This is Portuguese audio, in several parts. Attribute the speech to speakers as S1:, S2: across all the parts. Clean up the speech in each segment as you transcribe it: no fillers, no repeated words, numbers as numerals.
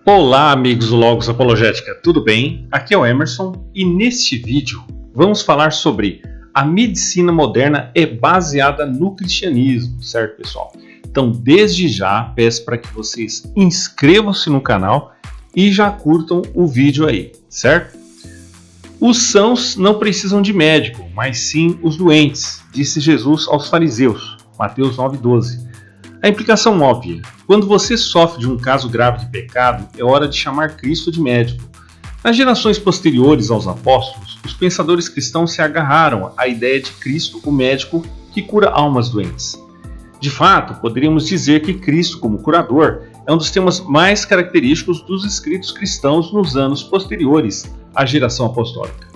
S1: Olá, amigos do Logos Apologética, tudo bem? Aqui é o Emerson e neste vídeo vamos falar sobre a medicina moderna é baseada no cristianismo, certo, pessoal? Então, desde já, peço para que vocês inscrevam-se no canal e já curtam o vídeo aí, certo? Os sãos não precisam de médico, mas sim os doentes, disse Jesus aos fariseus, Mateus 9,12. A implicação óbvia: quando você sofre de um caso grave de pecado, é hora de chamar Cristo de médico. Nas gerações posteriores aos apóstolos, os pensadores cristãos se agarraram à ideia de Cristo, o médico que cura almas doentes. De fato, poderíamos dizer que Cristo, como curador, é um dos temas mais característicos dos escritos cristãos nos anos posteriores à geração apostólica.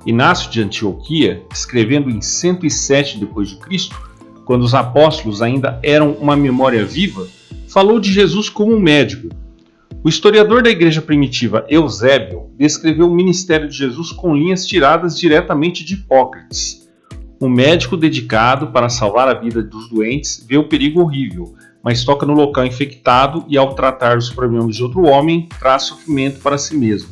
S1: Inácio de Antioquia, escrevendo em 107 d.C., quando os apóstolos ainda eram uma memória viva, falou de Jesus como um médico. O historiador da igreja primitiva Eusébio descreveu o ministério de Jesus com linhas tiradas diretamente de Hipócrates. Um médico dedicado para salvar a vida dos doentes vê o perigo horrível, mas toca no local infectado e, ao tratar os problemas de outro homem, traz sofrimento para si mesmo.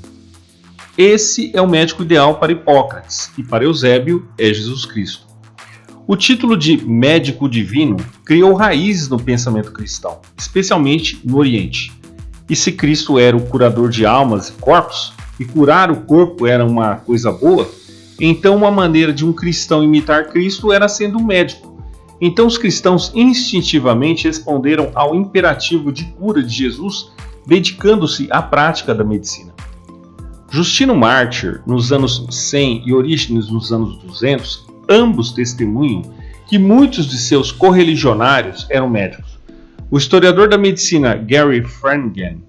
S1: Esse é o médico ideal para Hipócrates, e para Eusébio é Jesus Cristo. O título de médico divino criou raízes no pensamento cristão, especialmente no Oriente. E se Cristo era o curador de almas e corpos, e curar o corpo era uma coisa boa, então uma maneira de um cristão imitar Cristo era sendo um médico. Então os cristãos instintivamente responderam ao imperativo de cura de Jesus, dedicando-se à prática da medicina. Justino Mártir, nos anos 100, e Orígenes, nos anos 200, ambos testemunham que muitos de seus correligionários eram médicos. O historiador da medicina Gary Frangen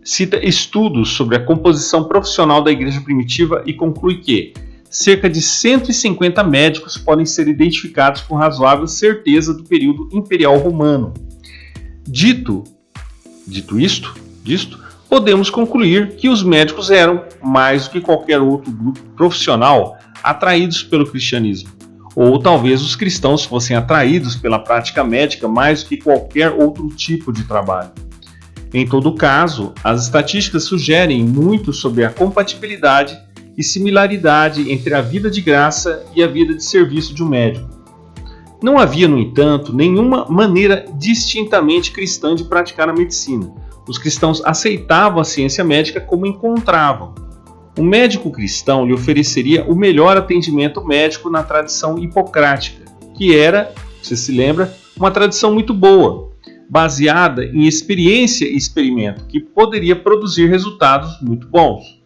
S1: cita estudos sobre a composição profissional da igreja primitiva e conclui que cerca de 150 médicos podem ser identificados com razoável certeza do período imperial romano. Dito isto, podemos concluir que os médicos eram, mais do que qualquer outro grupo profissional, atraídos pelo cristianismo. Ou talvez os cristãos fossem atraídos pela prática médica mais do que qualquer outro tipo de trabalho. Em todo caso, as estatísticas sugerem muito sobre a compatibilidade e similaridade entre a vida de graça e a vida de serviço de um médico. Não havia, no entanto, nenhuma maneira distintamente cristã de praticar a medicina. Os cristãos aceitavam a ciência médica como encontravam. Um médico cristão lhe ofereceria o melhor atendimento médico na tradição hipocrática, que era, você se lembra, uma tradição muito boa, baseada em experiência e experimento, que poderia produzir resultados muito bons.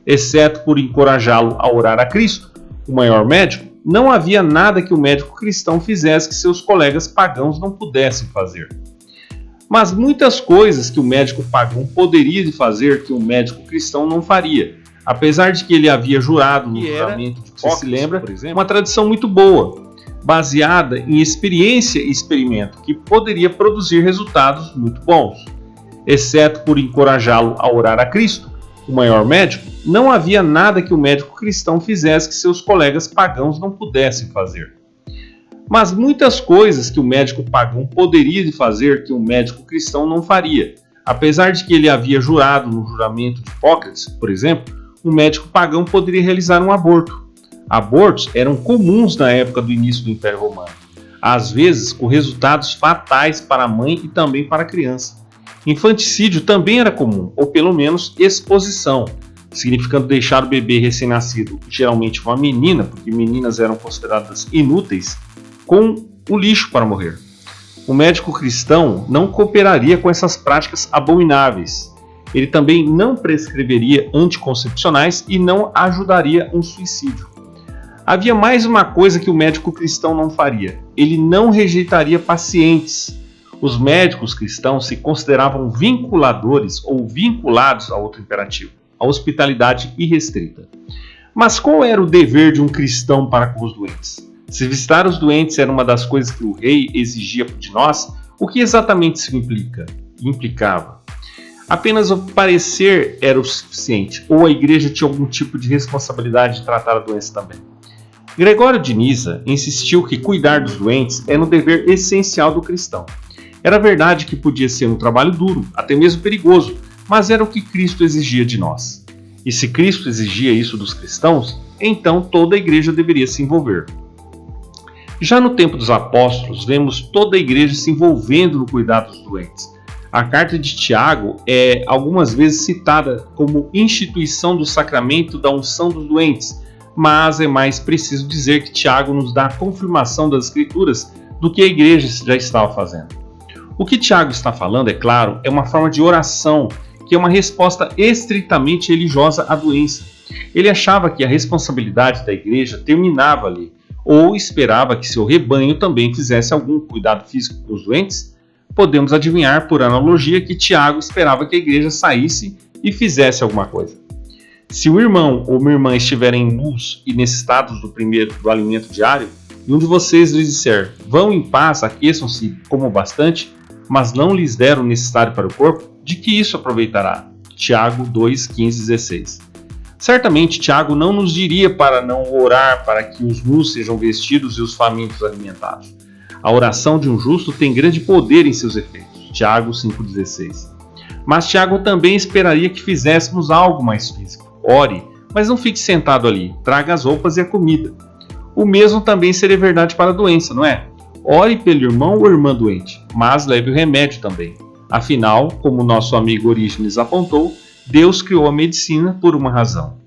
S1: Exceto por encorajá-lo a orar a Cristo, o maior médico, não havia nada que o médico cristão fizesse que seus colegas pagãos não pudessem fazer. Mas muitas coisas que o médico pagão poderia fazer que um médico cristão não faria. Apesar de que ele havia jurado no juramento de Hipócrates, se lembra, por exemplo, uma tradição muito boa, baseada em experiência e experimento, que poderia produzir resultados muito bons. Exceto por encorajá-lo a orar a Cristo, o maior médico, não havia nada que o médico cristão fizesse que seus colegas pagãos não pudessem fazer. Mas muitas coisas que o médico pagão poderia fazer que um médico cristão não faria. Apesar de que ele havia jurado no juramento de Hipócrates, por exemplo, um médico pagão poderia realizar um aborto. Abortos eram comuns na época do início do Império Romano, às vezes com resultados fatais para a mãe e também para a criança. Infanticídio também era comum, ou pelo menos exposição, significando deixar o bebê recém-nascido, geralmente uma menina, porque meninas eram consideradas inúteis, com o lixo para morrer. O médico cristão não cooperaria com essas práticas abomináveis. Ele também não prescreveria anticoncepcionais e não ajudaria um suicídio. Havia mais uma coisa que o médico cristão não faria: ele não rejeitaria pacientes. Os médicos cristãos se consideravam vinculadores ou vinculados a outro imperativo, a hospitalidade irrestrita. Mas qual era o dever de um cristão para com os doentes? Se visitar os doentes era uma das coisas que o rei exigia de nós, o que exatamente isso implicava? Apenas o parecer era o suficiente, ou a igreja tinha algum tipo de responsabilidade de tratar a doença também? Gregório de Nisa insistiu que cuidar dos doentes era um dever essencial do cristão. Era verdade que podia ser um trabalho duro, até mesmo perigoso, mas era o que Cristo exigia de nós. E se Cristo exigia isso dos cristãos, então toda a igreja deveria se envolver. Já no tempo dos apóstolos, vemos toda a igreja se envolvendo no cuidado dos doentes. A carta de Tiago é algumas vezes citada como instituição do sacramento da unção dos doentes, mas é mais preciso dizer que Tiago nos dá a confirmação das Escrituras do que a igreja já estava fazendo. O que Tiago está falando, é claro, é uma forma de oração, que é uma resposta estritamente religiosa à doença. Ele achava que a responsabilidade da igreja terminava ali, ou esperava que seu rebanho também fizesse algum cuidado físico com os doentes. Podemos adivinhar por analogia que Tiago esperava que a igreja saísse e fizesse alguma coisa. Se o irmão ou uma irmã estiverem nus e necessitados do alimento diário, e um de vocês lhes disser, vão em paz, aqueçam-se, comam bastante, mas não lhes deram o necessário para o corpo, de que isso aproveitará? Tiago 2, 15, 16. Certamente, Tiago não nos diria para não orar para que os nus sejam vestidos e os famintos alimentados. A oração de um justo tem grande poder em seus efeitos. Tiago 5,16. Mas Tiago também esperaria que fizéssemos algo mais físico. Ore, mas não fique sentado ali. Traga as roupas e a comida. O mesmo também seria verdade para a doença, não é? Ore pelo irmão ou irmã doente, mas leve o remédio também. Afinal, como nosso amigo Orígenes apontou, Deus criou a medicina por uma razão.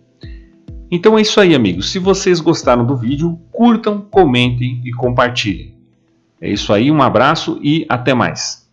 S1: Então é isso aí, amigos. Se vocês gostaram do vídeo, curtam, comentem e compartilhem. É isso aí, um abraço e até mais.